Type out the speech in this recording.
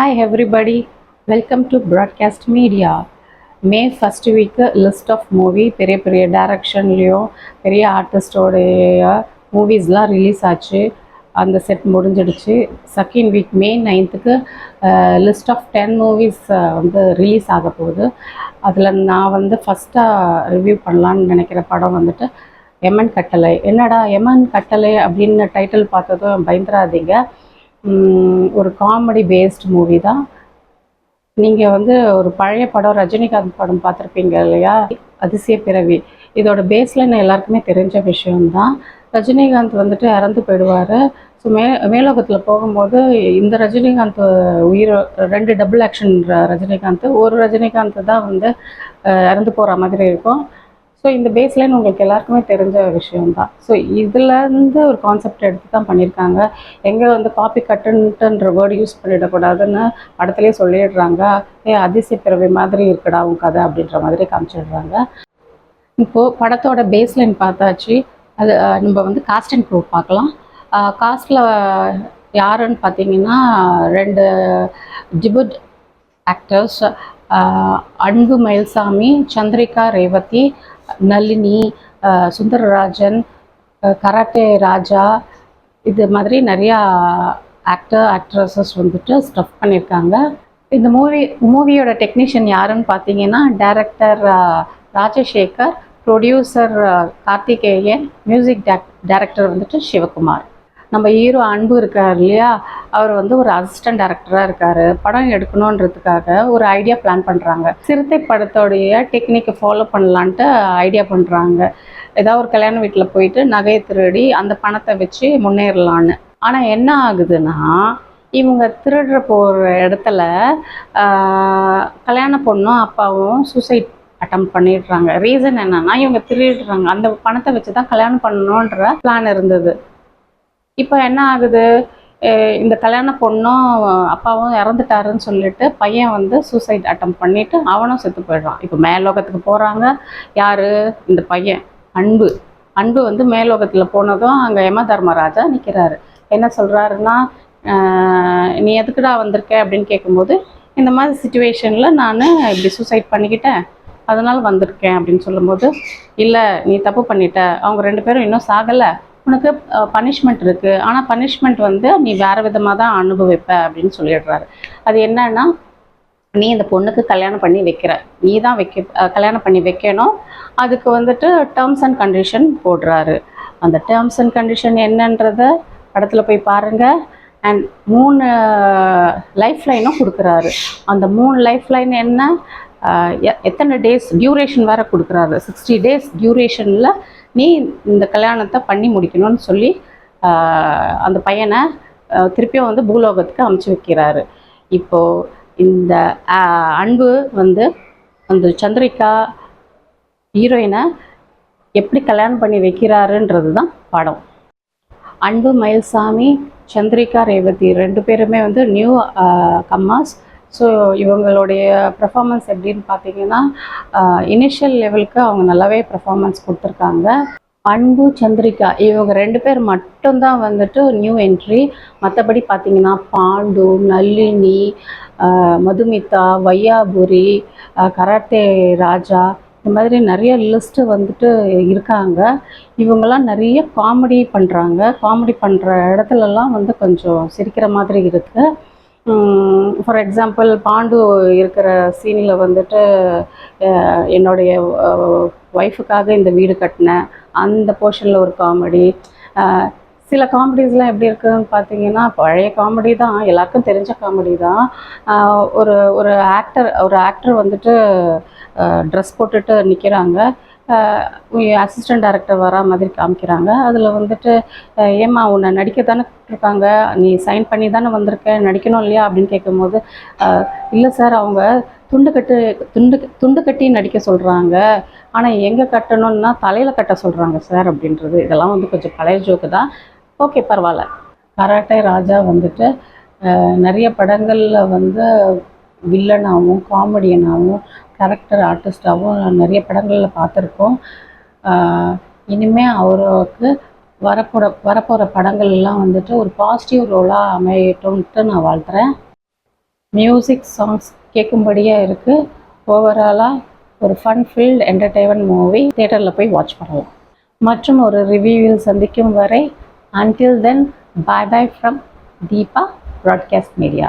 Hi everybody, welcome to Broadcast Media. May first week list of movie பெரிய பெரிய டைரக்ஷன்லேயும் பெரிய ஆர்டிஸ்டோடைய மூவிஸ்லாம் release ஆச்சு. அந்த செட் முடிஞ்சிடுச்சு. Second week May 9th list of 10 movies வந்து ரிலீஸ் ஆக போகுது. அதில் நான் வந்து ஃபஸ்ட்டாக ரிவ்யூ பண்ணலான்னு நினைக்கிற படம் வந்துட்டு எமன் கட்டளை. என்னடா எமன் கட்டளை அப்படின்னு டைட்டில் பார்த்ததும் பயந்துராதீங்க. ஒரு காமெடி பேஸ்ட் மூவி தான். நீங்கள் வந்து ஒரு பழைய படம் ரஜினிகாந்த் படம் பார்த்துருப்பீங்க இல்லையா, அதிசய பிறவி. இதோட பேஸ்லைன் எல்லாருக்குமே தெரிஞ்ச விஷயம்தான். ரஜினிகாந்த் வந்துட்டு இறந்து போயிடுவார். ஸோ மேலோகத்தில் போகும்போது இந்த ரஜினிகாந்த் உயிர் 2 டபுள் ஆக்ஷன் ரஜினிகாந்த், ஒரு ரஜினிகாந்த் தான் வந்து இறந்து போகிற மாதிரி இருக்கும். ஸோ இந்த பேஸ்லைன் உங்களுக்கு எல்லாருக்குமே தெரிஞ்ச விஷயம்தான். ஸோ இதுலேருந்து ஒரு கான்செப்ட் எடுத்து தான் பண்ணியிருக்காங்க. எங்கே வந்து காப்பி கட்டுன்ட்டுன்ற வேர்டு யூஸ் பண்ணிடக்கூடாதுன்னு படத்துலேயே சொல்லிடுறாங்க. அதிசய பிறவி மாதிரி இருக்குடா உன் கதை அப்படின்ற மாதிரி காமிச்சிடுறாங்க. இப்போது படத்தோட பேஸ்லைன் பார்த்தாச்சு. அது நம்ம வந்து காஸ்ட் அண்ட் க்ரூ பார்க்கலாம். காஸ்டில் யாருன்னு பார்த்தீங்கன்னா 2 டிபுட் ஆக்டர்ஸ், அன்பு மயில்சாமி, சந்திரிகா ரேவதி, நளினி, சுந்தரராஜன், கராட்டே ராஜா, இது மாதிரி நிறையா ஆக்ட்ரஸஸ் வந்துட்டு ஸ்டஃப் பண்ணியிருக்காங்க. இந்த மூவியோட டெக்னீஷியன் யாருன்னு பார்த்தீங்கன்னா director Rajasekar, producer Karthikeyan, music director வந்துட்டு சிவகுமார். நம்ம ஹீரோ அன்பு இருக்கார் இல்லையா, அவர் வந்து ஒரு அசிஸ்டன்ட் டைரக்டராக இருக்கார். படம் எடுக்கணுன்றதுக்காக ஒரு ஐடியா பிளான் பண்ணுறாங்க. சிறுத்தை படத்தோடைய டெக்னிக்கை ஃபாலோ பண்ணலான்ட்டு ஐடியா பண்ணுறாங்க. ஏதாவது ஒரு கல்யாண வீட்டில் போயிட்டு நகையை திருடி அந்த பணத்தை வச்சு முன்னேறலான்னு. ஆனால் என்ன ஆகுதுன்னா, இவங்க திருடுற போகிற இடத்துல கல்யாண பொண்ணும் அப்பாவும் சூசைட் அட்டம் பண்ணிடுறாங்க. ரீசன் என்னன்னா, இவங்க திருடுறாங்க. அந்த பணத்தை வச்சு தான் கல்யாணம் பண்ணணுன்ற பிளான் இருந்தது. இப்போ என்ன ஆகுது, இந்த கல்யாண பொண்ணும் அப்பாவும் இறந்துட்டாருன்னு சொல்லிட்டு பையன் வந்து சூசைட் அட்டம் பண்ணிவிட்டு அவனும் செத்து போயிடுறான். இப்போ மேலோகத்துக்கு போகிறாங்க. யார்? இந்த பையன் அன்பு வந்து மேலோகத்தில் போனதும் அங்கே யம தர்மராஜா நிற்கிறாரு. என்ன சொல்கிறாருன்னா, நீ எதுக்குடா வந்திருக்க அப்படின்னு கேட்கும்போது, இந்த மாதிரி சுச்சுவேஷனில் நான் இப்படி சூசைட் பண்ணிக்கிட்டேன், அதனால் வந்திருக்கேன் அப்படின்னு சொல்லும்போது, இல்லை நீ தப்பு பண்ணிட்ட, அவங்க 2 பேரும் இன்னும் சாகலை, உனக்கு பனிஷ்மெண்ட் இருக்குது, ஆனால் பனிஷ்மெண்ட் வந்து நீ வேறு விதமாக தான் அனுபவிப்ப அப்படின்னு சொல்லிடுறாரு. அது என்னன்னா, நீ இந்த பொண்ணுக்கு கல்யாணம் பண்ணி வைக்கிற, நீ தான் கல்யாணம் பண்ணி வைக்கணும். அதுக்கு வந்துட்டு டேர்ம்ஸ் அண்ட் கண்டிஷன் போடுறாரு. அந்த டேர்ம்ஸ் அண்ட் கண்டிஷன் என்னன்றதை படத்தில் போய் பாருங்கள். அண்ட் 3 லைஃப் லைனும் கொடுக்குறாரு. அந்த 3 லைஃப் லைன் என்ன, எத்தனை டேஸ் டியூரேஷன் வேறு கொடுக்குறாரு. 60 டேஸ் டியூரேஷனில் நீ இந்த கல்யாணத்தை பண்ணி முடிக்கணும்னு சொல்லி அந்த பையனை திருப்பியும் வந்து பூலோகத்துக்கு அமுச்சு வைக்கிறாரு. இப்போது இந்த அன்பு வந்து அந்த சந்திரிகா ஹீரோயினை எப்படி கல்யாணம் பண்ணி வைக்கிறாருன்றது தான் படம். அன்பு மயில்சாமி, சந்திரிகா ரேவதி 2 பேருமே வந்து நியூ கம்மாஸ். ஸோ இவங்களுடைய பெர்ஃபார்மன்ஸ் எப்படின்னு பார்த்தீங்கன்னா, இனிஷியல் லெவலுக்கு அவங்க நல்லாவே பெர்ஃபார்மன்ஸ் கொடுத்துருக்காங்க. அன்பு, சந்திரிகா இவங்க 2 பேர் மட்டும்தான் வந்துட்டு நியூ என்ட்ரி. மற்றபடி பார்த்தீங்கன்னா பாண்டு, நளினி, மதுமிதா, வையாபுரி, கராத்தே ராஜா, இந்த மாதிரி நிறைய லிஸ்ட்டு வந்துட்டு இருக்காங்க. இவங்கெல்லாம் நிறைய காமெடி பண்ணுறாங்க. காமெடி பண்ணுற இடத்துலலாம் வந்து கொஞ்சம் சிரிக்கிற மாதிரி இருக்குது. ஃபார் எக்ஸாம்பிள் பாண்டு இருக்கிற சீனில் வந்துட்டு என்னுடைய ஒய்ஃபுக்காக இந்த வீடு கட்டினேன், அந்த போர்ஷனில் ஒரு காமெடி. சில காமெடிஸ்லாம் எப்படி இருக்குதுன்னு பார்த்தீங்கன்னா பழைய காமெடி தான், எல்லாருக்கும் தெரிஞ்ச காமெடி தான். ஒரு ஆக்டர் வந்துட்டு ட்ரெஸ் போட்டுட்டு நிற்கிறாங்க. அசிஸ்டன்ட் டைரக்டர் வரா மாதிரி காமிக்கிறாங்க. அதில் வந்துட்டு, ஏம்மா உன்னை நடிக்க தானே இருக்காங்க, நீ சைன் பண்ணி தானே வந்திருக்க, நடிக்கணும் இல்லையா அப்படின்னு கேட்கும்போது, இல்லை சார் அவங்க துண்டு கட்டி நடிக்க சொல்கிறாங்க, ஆனால் எங்கே கட்டணும்னா தலையில் கட்ட சொல்கிறாங்க சார் அப்படின்றது. இதெல்லாம் வந்து கொஞ்சம் பழைய ஜோக்கு தான். ஓகே, பரவாயில்ல. கராட்டே ராஜா வந்துட்டு நிறைய படங்களில் வந்து வில்லனாகவும் காமெடியனாகவும் கேரக்டர் ஆர்டிஸ்டாகவும் நிறைய படங்களில் பார்த்துருக்கோம். இனிமேல் அவருக்கு வரப்போகிற படங்கள்லாம் வந்துட்டு ஒரு பாசிட்டிவ் ரோலாக அமையட்டும்ட்டு நான் வாழ்த்துறேன். மியூசிக் சாங்ஸ் கேட்கும்படியாக இருக்குது. ஓவராலாக ஒரு ஃபன் ஃபீல்ட் என்டர்டெயின்மெண்ட் மூவி. தியேட்டரில் போய் வாட்ச் பண்ணலாம். மற்றும் ஒரு ரிவ்யூவில் சந்திக்கும் வரை until then bye bye from Deepa Broadcast Media.